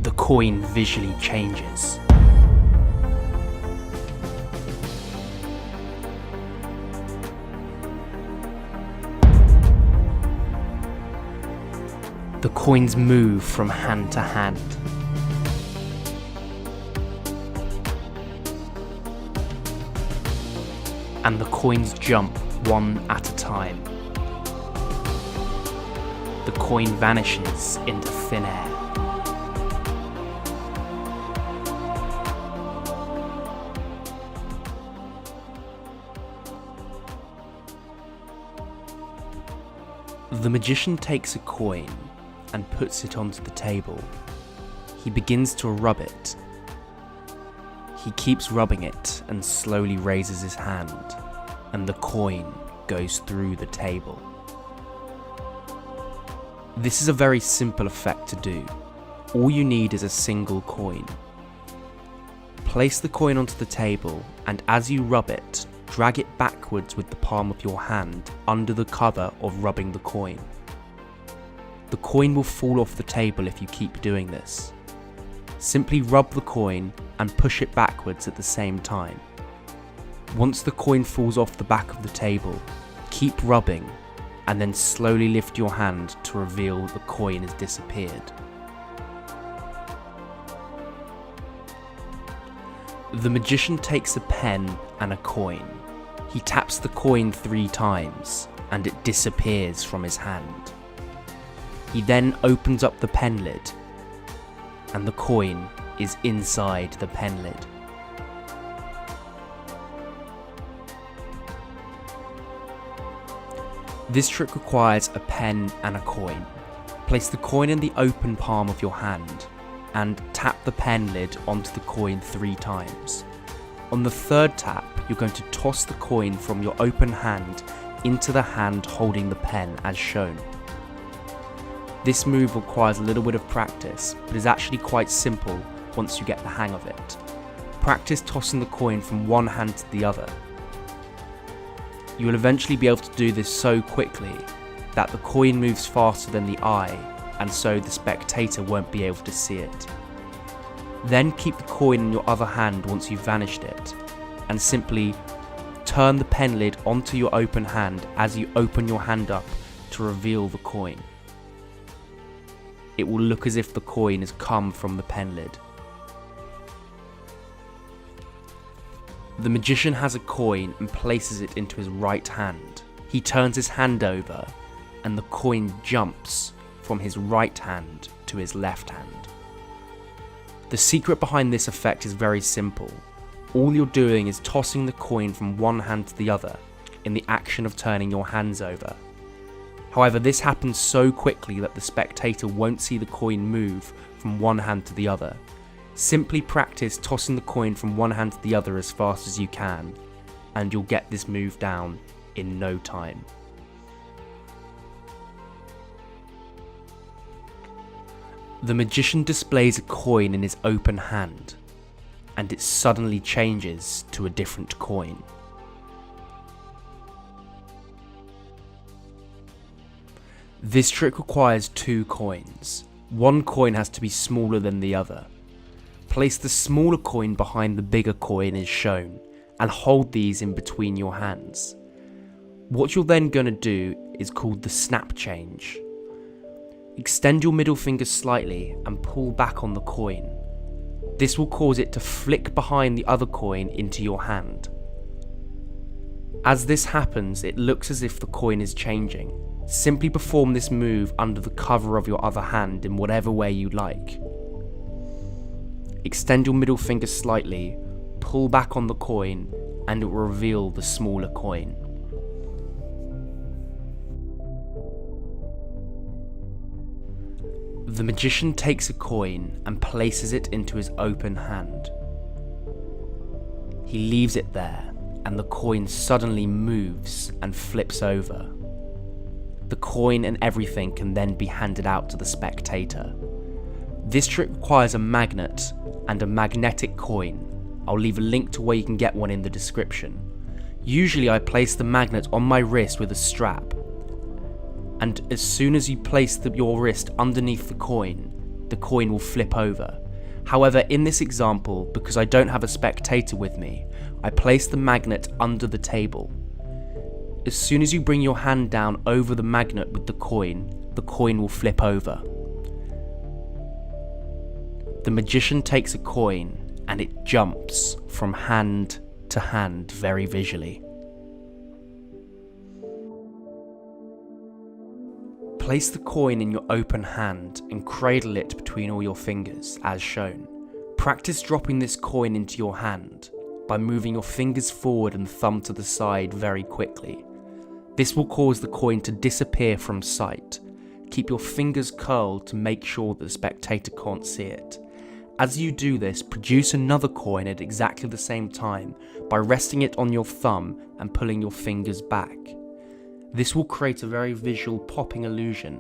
the coin visually changes. The coins move from hand to hand. And the coins jump one at a time. The coin vanishes into thin air. The magician takes a coin and puts it onto the table. He begins to rub it. He keeps rubbing it and slowly raises his hand, and the coin goes through the table. This is a very simple effect to do. All you need is a single coin. Place the coin onto the table, and as you rub it, drag it backwards with the palm of your hand under the cover of rubbing the coin. The coin will fall off the table if you keep doing this. Simply rub the coin and push it backwards at the same time. Once the coin falls off the back of the table, keep rubbing and then slowly lift your hand to reveal the coin has disappeared. The magician takes a pen and a coin. He taps the coin 3 times and it disappears from his hand. He then opens up the pen lid and the coin is inside the pen lid. This trick requires a pen and a coin. Place the coin in the open palm of your hand and tap the pen lid onto the coin 3 times. On the 3rd tap, you're going to toss the coin from your open hand into the hand holding the pen as shown. This move requires a little bit of practice, but is actually quite simple once you get the hang of it. Practice tossing the coin from one hand to the other. You will eventually be able to do this so quickly that the coin moves faster than the eye, and so the spectator won't be able to see it. Then keep the coin in your other hand once you've vanished it, and simply turn the pen lid onto your open hand as you open your hand up to reveal the coin. It will look as if the coin has come from the pen lid. The magician has a coin and places it into his right hand. He turns his hand over and the coin jumps from his right hand to his left hand. The secret behind this effect is very simple. All you're doing is tossing the coin from one hand to the other in the action of turning your hands over. However, this happens so quickly that the spectator won't see the coin move from one hand to the other. Simply practice tossing the coin from one hand to the other as fast as you can, and you'll get this move down in no time. The magician displays a coin in his open hand, and it suddenly changes to a different coin. This trick requires 2 coins. One coin has to be smaller than the other. Place the smaller coin behind the bigger coin as shown, and hold these in between your hands. What you're then going to do is called the snap change. Extend your middle finger slightly and pull back on the coin. This will cause it to flick behind the other coin into your hand. As this happens, it looks as if the coin is changing. Simply perform this move under the cover of your other hand in whatever way you like. Extend your middle finger slightly, pull back on the coin, and it will reveal the smaller coin. The magician takes a coin and places it into his open hand. He leaves it there, and the coin suddenly moves and flips over. The coin and everything can then be handed out to the spectator. This trick requires a magnet and a magnetic coin. I'll leave a link to where you can get one in the description. Usually I place the magnet on my wrist with a strap, and as soon as you place your wrist underneath the coin, the coin will flip over. However, in this example, because I don't have a spectator with me, I place the magnet under the table. As soon as you bring your hand down over the magnet with the coin will flip over. The magician takes a coin and it jumps from hand to hand very visually. Place the coin in your open hand and cradle it between all your fingers, as shown. Practice dropping this coin into your hand by moving your fingers forward and thumb to the side very quickly. This will cause the coin to disappear from sight. Keep your fingers curled to make sure that the spectator can't see it. As you do this, produce another coin at exactly the same time by resting it on your thumb and pulling your fingers back. This will create a very visual popping illusion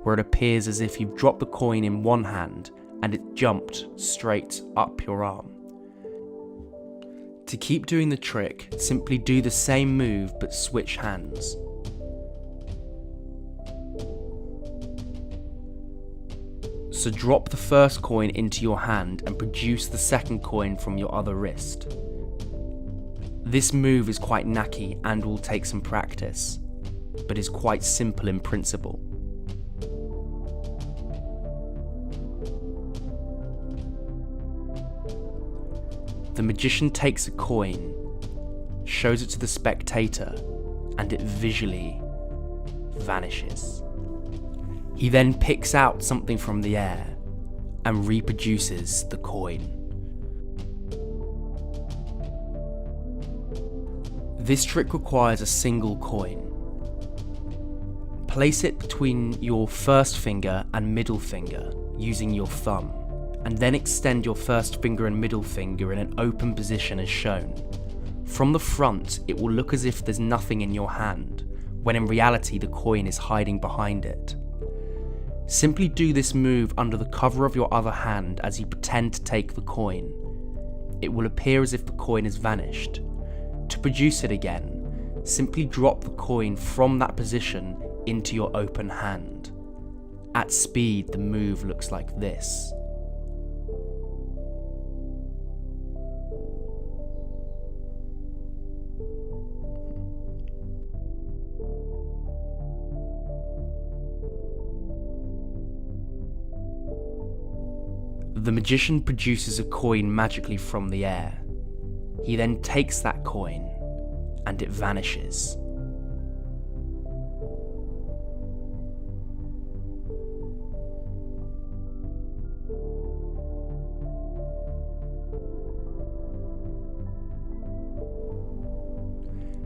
where it appears as if you've dropped the coin in one hand and it jumped straight up your arm. To keep doing the trick, simply do the same move but switch hands. So drop the first coin into your hand and produce the second coin from your other wrist. This move is quite knacky and will take some practice, but is quite simple in principle. The magician takes a coin, shows it to the spectator, and it visually vanishes. He then picks out something from the air and reproduces the coin. This trick requires a single coin. Place it between your first finger and middle finger using your thumb, and then extend your first finger and middle finger in an open position as shown. From the front, it will look as if there's nothing in your hand, when in reality the coin is hiding behind it. Simply do this move under the cover of your other hand as you pretend to take the coin. It will appear as if the coin has vanished. To produce it again, simply drop the coin from that position into your open hand. At speed, the move looks like this. The magician produces a coin magically from the air. He then takes that coin and it vanishes.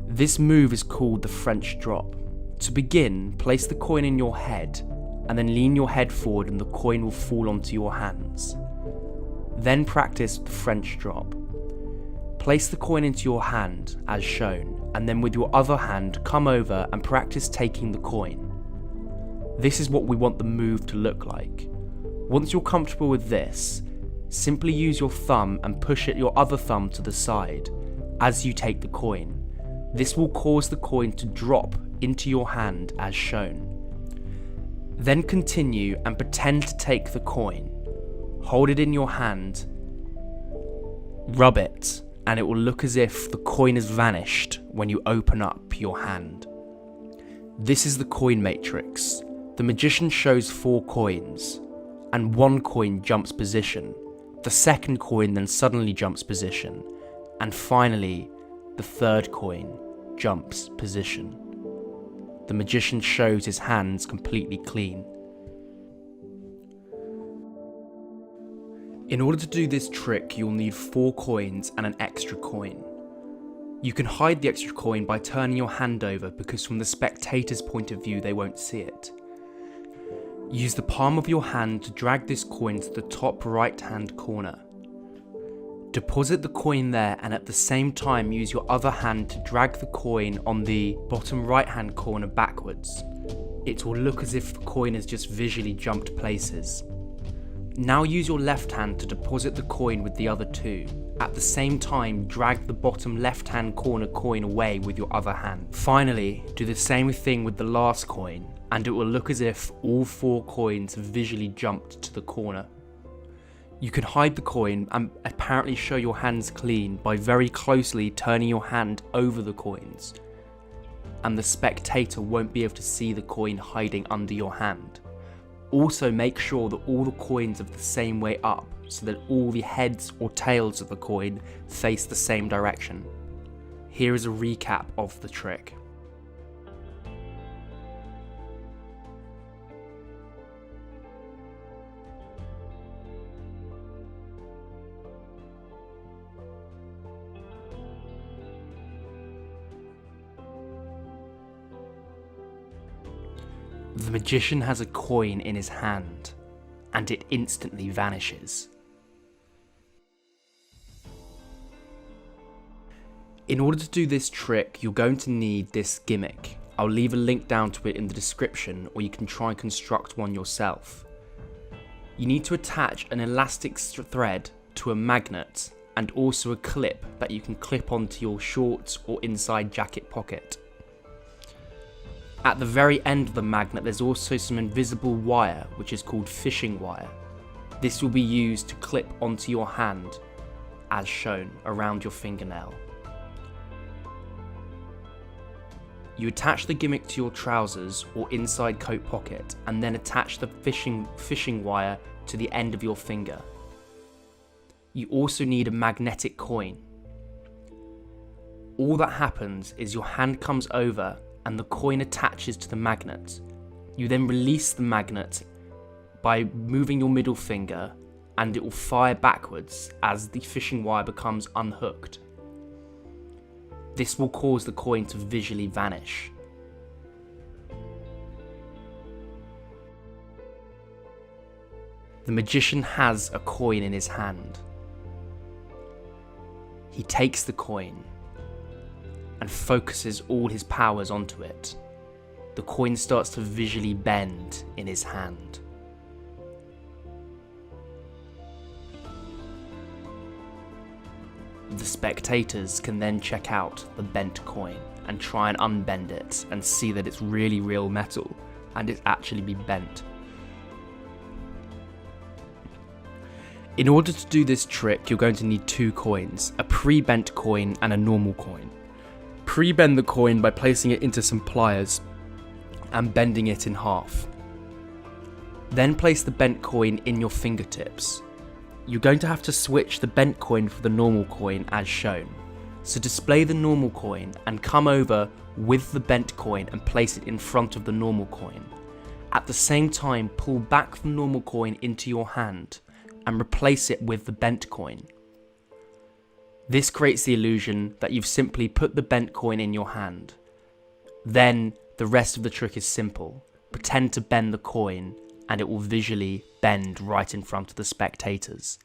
This move is called the French drop. To begin, place the coin in your head and then lean your head forward and the coin will fall onto your hands. Then practice the French drop. Place the coin into your hand, as shown, and then with your other hand come over and practice taking the coin. This is what we want the move to look like. Once you're comfortable with this, simply use your thumb and push your other thumb to the side as you take the coin. This will cause the coin to drop into your hand as shown. Then continue and pretend to take the coin. Hold it in your hand, rub it, and it will look as if the coin has vanished when you open up your hand. This is the coin matrix. The magician shows 4 coins, and 1 coin jumps position. The second coin then suddenly jumps position, and finally, the third coin jumps position. The magician shows his hands completely clean. In order to do this trick, you'll need 4 coins and an extra coin. You can hide the extra coin by turning your hand over because from the spectator's point of view they won't see it. Use the palm of your hand to drag this coin to the top right hand corner. Deposit the coin there and at the same time use your other hand to drag the coin on the bottom right hand corner backwards. It will look as if the coin has just visually jumped places. Now use your left hand to deposit the coin with the other 2. At the same time, drag the bottom left hand corner coin away with your other hand. Finally, do the same thing with the last coin and it will look as if all 4 coins have visually jumped to the corner. You can hide the coin and apparently show your hands clean by very closely turning your hand over the coins, and the spectator won't be able to see the coin hiding under your hand. Also make sure that all the coins are the same way up, so that all the heads or tails of the coin face the same direction. Here is a recap of the trick. The magician has a coin in his hand, and it instantly vanishes. In order to do this trick, you're going to need this gimmick. I'll leave a link down to it in the description, or you can try and construct one yourself. You need to attach an elastic thread to a magnet, and also a clip that you can clip onto your shorts or inside jacket pocket. At the very end of the magnet there's also some invisible wire, which is called fishing wire. This will be used to clip onto your hand, as shown, around your fingernail. You attach the gimmick to your trousers or inside coat pocket, and then attach the fishing wire to the end of your finger. You also need a magnetic coin. All that happens is your hand comes over and the coin attaches to the magnet. You then release the magnet by moving your middle finger, and it will fire backwards as the fishing wire becomes unhooked. This will cause the coin to visually vanish. The magician has a coin in his hand. He takes the coin and focuses all his powers onto it. The coin starts to visually bend in his hand. The spectators can then check out the bent coin and try and unbend it and see that it's really real metal and it's actually been bent. In order to do this trick, you're going to need 2 coins, a pre-bent coin and a normal coin. Pre-bend the coin by placing it into some pliers and bending it in half. Then place the bent coin in your fingertips. You're going to have to switch the bent coin for the normal coin as shown. So display the normal coin and come over with the bent coin and place it in front of the normal coin. At the same time, pull back the normal coin into your hand and replace it with the bent coin. This creates the illusion that you've simply put the bent coin in your hand. Then the rest of the trick is simple. Pretend to bend the coin and it will visually bend right in front of the spectators.